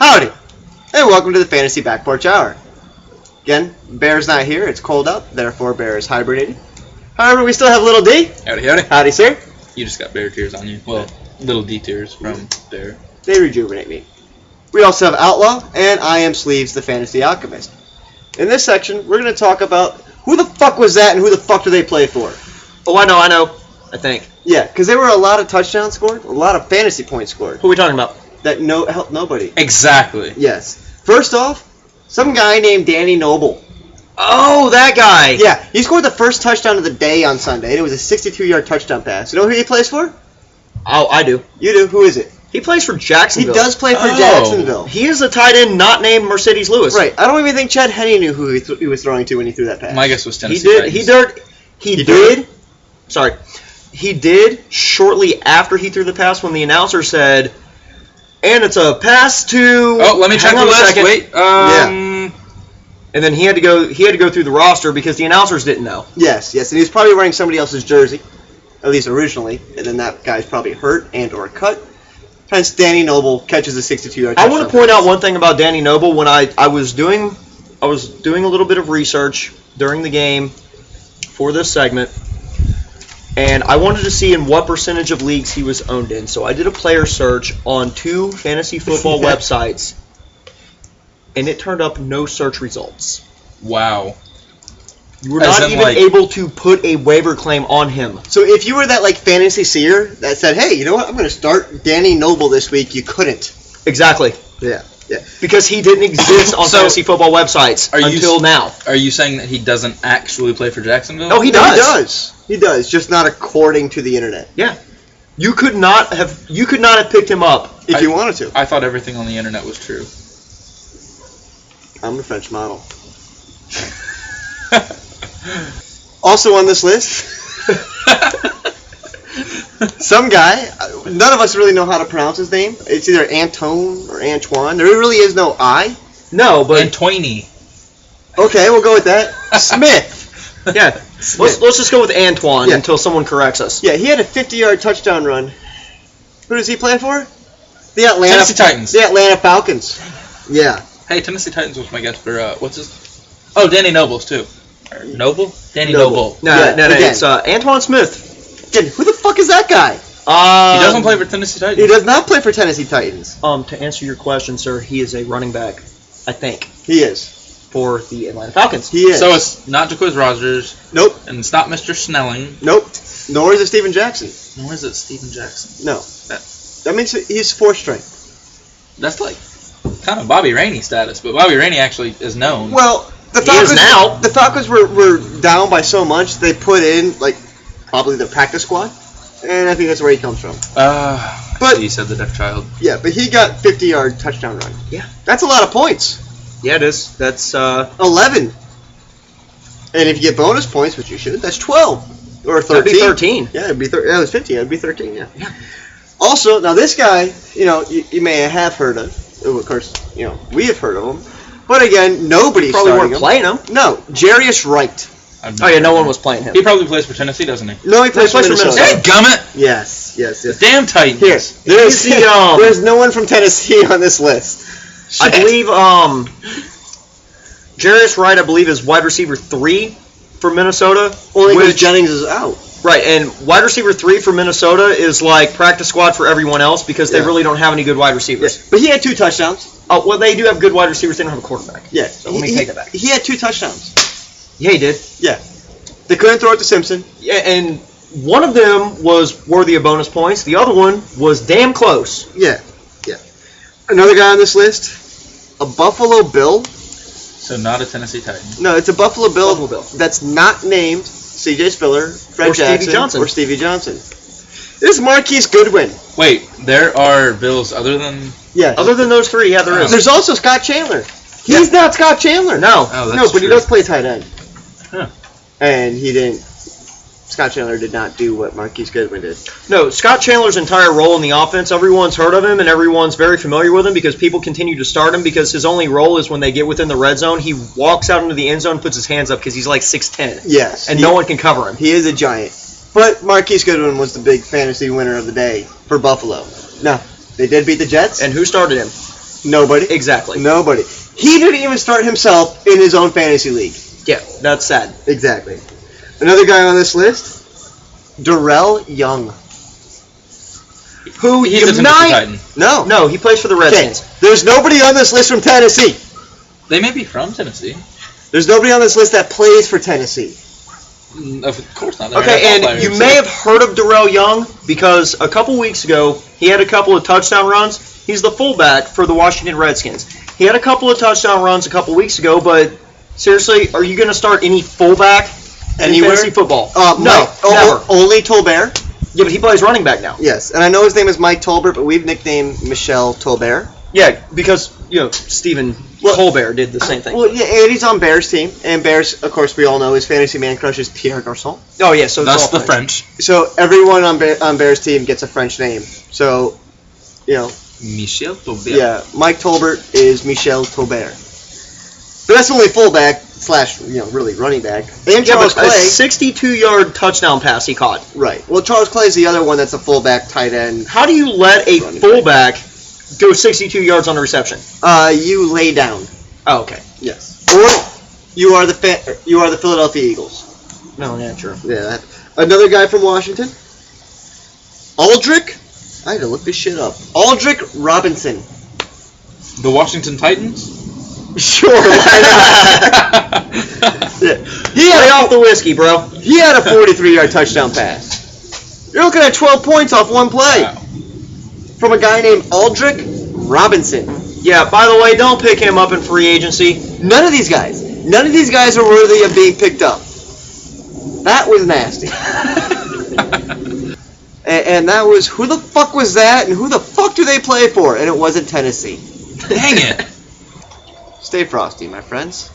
Howdy, and welcome to the Fantasy Back Porch Hour. Again, Bear's not here, it's cold out, therefore Bear is hibernating. However, we still have Little D. Howdy, howdy. Howdy, sir. You just got bear tears on you. Well, little D tears from Bear. They rejuvenate me. We also have Outlaw, and I am Sleeves, the Fantasy Alchemist. In this section, we're going to talk about who the fuck was that and who the fuck do they play for? Oh, I know, I think. Yeah, because there were a lot of touchdowns scored, a lot of fantasy points scored. Who are we talking about? That helped nobody. Exactly. Yes. First off, some guy named Danny Noble. Oh, that guy! Yeah, he scored the first touchdown of the day on Sunday, and it was a 62-yard touchdown pass. You know who he plays for? Oh, I do. You do? Who is it? He plays for He Jacksonville. does play for Oh. Jacksonville. He is a tight end not named Mercedes Lewis. Right. I don't even think Chad Henne knew who he was throwing to when he threw that pass. My guess was Tennessee. He Titans. did. Sorry. He did shortly after he threw the pass when the announcer said, and it's a pass to... Oh, let me check hang the on a list. second. Wait. And then he had to go through the roster because the announcers didn't know. Yes, and he was probably wearing somebody else's jersey, at least originally, and then that guy's probably hurt and or cut. Hence, Danny Noble catches a 62-yard I touchdown. want to point out one thing about Danny Noble. When I was doing a little bit of research during the game for this segment, and I wanted to see in what percentage of leagues he was owned in. So I did a player search on 2 fantasy football websites, and it turned up no search results. Wow. You were As not in, even like- able to put a waiver claim on him. So if you were that fantasy seer that said, hey, you know what, I'm going to start Danny Noble this week, you couldn't. Exactly. Yeah. Because he didn't exist on So, fantasy football websites until now. Are you saying that he doesn't actually play for Jacksonville? No, he No, does. He does, just not according to the internet. Yeah. You could not have picked him up. If you wanted to. I thought everything on the internet was true. I'm a French model. Also on this list, some guy, none of us really know how to pronounce his name. It's either Antone or Antoine. There really is no I. No, but Antoine. Okay, we'll go with that. Smith. yeah. Let's just go with Antoine Yeah. until someone corrects us. Yeah, he had a 50-yard touchdown run. Who does he play for? The Atlanta Tennessee Titans. The Atlanta Falcons. Yeah. Hey, Tennessee Titans was my guess for, what's his... Oh, Danny Nobles, too. Or Noble? Danny Noble. Noble. No, Yeah, no, again. it's Antoine Smith. Again, who the fuck is that guy? He doesn't play for Tennessee Titans. He does not play for Tennessee Titans. To answer your question, sir, he is a running back, I think, He is. for the Atlanta Falcons. He is. So it's not Jaquiz Rogers, Nope. and it's not Mr. Snelling, Nope. Nor is it Steven Jackson. nor is it Steven Jackson. No. That means he's 4th string. That's like kind of Bobby Rainey status, but Bobby Rainey actually is known. Well, the He Falcons is now. The Falcons were down by so much they put in probably their practice squad, and I think that's where he comes from. But he said the deaf child. Yeah, but he got 50-yard touchdown run. Yeah. That's a lot of points. Yeah, it is. That's 11. And if you get bonus points, which you should, that's 12 or 13. that'd be 13. Yeah, it'd be it was 15. It'd be 13. Yeah. Also, now this guy, you may have heard of. Of course, we have heard of him. But again, nobody's Probably starting weren't him. playing him. No, Jarius Wright. Oh yeah, no one was playing him. He probably plays for Tennessee, doesn't he? No, he plays for Minnesota. Hey, gummit! Yes. The damn Titans. Here, there's the, there's no one from Tennessee on this list. I believe Jarius Wright, I believe, is wide receiver 3 for Minnesota. Only because which- Jennings is out. Right, and wide receiver 3 for Minnesota is like practice squad for everyone else because they Yeah. really don't have any good wide receivers. But he had 2 touchdowns. Oh, well, they do have good wide receivers. They don't have a quarterback. Yeah. So let me take that back. He had 2 touchdowns. Yeah, he did. Yeah. They couldn't throw it to Simpson. Yeah, and one of them was worthy of bonus points. The other one was damn close. Yeah. Another guy on this list, a Buffalo Bill. So not a Tennessee Titan. No, it's a Buffalo Bill, Buffalo Bill. that's not named C.J. Spiller, Fred Or Stevie Jackson, Johnson. or Stevie Johnson. This is Marquise Goodwin. Wait, there are Bills other than... Yeah. Other than those 3, yeah, there is. There's also Scott Chandler. He's not Scott Chandler. No. Oh, that's No, but he true. does play tight end. Huh. And he didn't. Scott Chandler did not do what Marquise Goodwin did. No, Scott Chandler's entire role in the offense, everyone's heard of him and everyone's very familiar with him because people continue to start him because his only role is when they get within the red zone, he walks out into the end zone, puts his hands up because he's like 6'10". Yes. And no one can cover him. He is a giant. But Marquise Goodwin was the big fantasy winner of the day for Buffalo. No, they did beat the Jets. And who started him? Nobody. Exactly. Nobody. He didn't even start himself in his own fantasy league. Yeah, that's sad. Exactly. Another guy on this list, Darrell Young. Who He's a Tennessee Titan. No. He plays for the Okay, Redskins. there's nobody on this list from Tennessee. They may be from Tennessee. There's nobody on this list that plays for Tennessee. Of course not. They're Okay, NFL and players. you may have heard of Darrell Young because a couple weeks ago he had a couple of touchdown runs. He's the fullback for the Washington Redskins. He had a couple of touchdown runs a couple weeks ago, but seriously, are you going to start any fullback in Anywhere? fantasy football? No, never. Only Tolbert. Yeah, but he plays running back now. Yes, and I know his name is Mike Tolbert, but we've nicknamed Michelle Tolbert. Yeah, because Stephen Colbert did the same thing. Well, yeah, and he's on Bears' team, and Bears, of course, we all know his fantasy man crush is Pierre Garçon. Oh yeah, so it's That's all the French. So everyone on Bears' team gets a French name. So, Michel Taubert. yeah, Mike Tolbert is Michelle Tolbert. But that's only fullback / really running back. And Yeah, Charles but a Clay. 62-yard touchdown pass he caught. Right. Well, Charles Clay is the other one that's a fullback tight end. How do you let a Running fullback go 62 yards on a reception? You lay down. Oh, okay. Yes. Or you are the Philadelphia Eagles. No, yeah, true. Yeah. Another guy from Washington. Aldrick. I had to look this shit up. Aldrick Robinson. The Washington Titans? Sure. Why not? Yeah. Lay off the whiskey, bro. He had a 43-yard touchdown pass. You're looking at 12 points off one play Wow. from a guy named Aldrick Robinson. Yeah, by the way, don't pick him up in free agency. None of these guys are worthy of being picked up. That was nasty. and that was, who the fuck was that, and who the fuck do they play for? And it wasn't Tennessee. Dang it. Stay frosty, my friends.